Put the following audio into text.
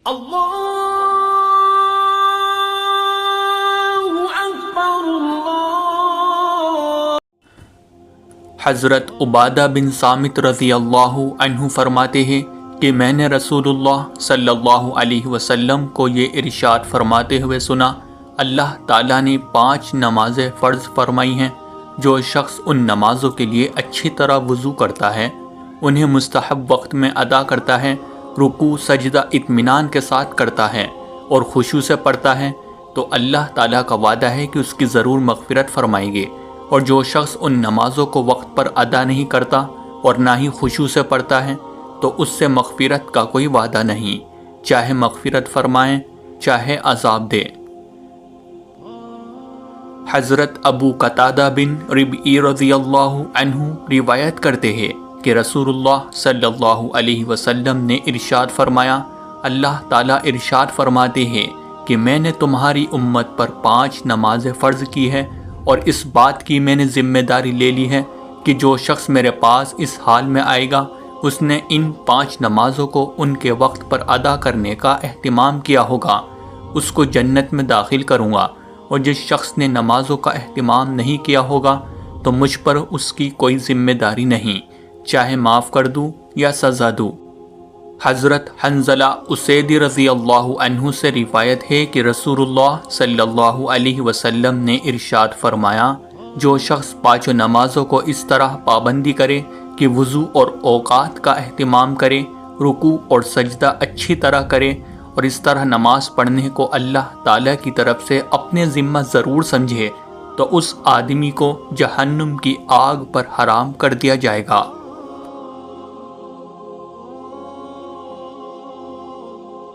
اللہ اکبر اللہ۔ حضرت عبادہ بن صامت رضی اللہ عنہ فرماتے ہیں کہ میں نے رسول اللہ صلی اللہ علیہ وسلم کو یہ ارشاد فرماتے ہوئے سنا، اللہ تعالیٰ نے 5 نمازیں فرض فرمائی ہیں۔ جو شخص ان نمازوں کے لیے اچھی طرح وضو کرتا ہے، انہیں مستحب وقت میں ادا کرتا ہے، رکوع سجدہ اطمینان کے ساتھ کرتا ہے اور خشوع سے پڑھتا ہے، تو اللہ تعالیٰ کا وعدہ ہے کہ اس کی ضرور مغفرت فرمائیں گے۔ اور جو شخص ان نمازوں کو وقت پر ادا نہیں کرتا اور نہ ہی خشوع سے پڑھتا ہے، تو اس سے مغفرت کا کوئی وعدہ نہیں، چاہے مغفرت فرمائیں چاہے عذاب دے۔ حضرت ابو قتادہ بن ربعی رضی اللہ عنہ روایت کرتے ہیں کہ رسول اللہ صلی اللہ علیہ وسلم نے ارشاد فرمایا، اللہ تعالیٰ ارشاد فرماتے ہیں کہ میں نے تمہاری امت پر 5 نمازیں فرض کی ہے، اور اس بات کی میں نے ذمہ داری لے لی ہے کہ جو شخص میرے پاس اس حال میں آئے گا، اس نے ان 5 نمازوں کو ان کے وقت پر ادا کرنے کا اہتمام کیا ہوگا، اس کو جنت میں داخل کروں گا، اور جس شخص نے نمازوں کا اہتمام نہیں کیا ہوگا تو مجھ پر اس کی کوئی ذمہ داری نہیں، چاہے معاف کر دوں یا سزا دوں۔ حضرت حنظلہ اسیدی رضی اللہ عنہ سے روایت ہے کہ رسول اللہ صلی اللہ علیہ وسلم نے ارشاد فرمایا، جو شخص 5 نمازوں کو اس طرح پابندی کرے کہ وضو اور اوقات کا اہتمام کرے، رکوع اور سجدہ اچھی طرح کرے، اور اس طرح نماز پڑھنے کو اللہ تعالیٰ کی طرف سے اپنے ذمہ ضرور سمجھے، تو اس آدمی کو جہنم کی آگ پر حرام کر دیا جائے گا۔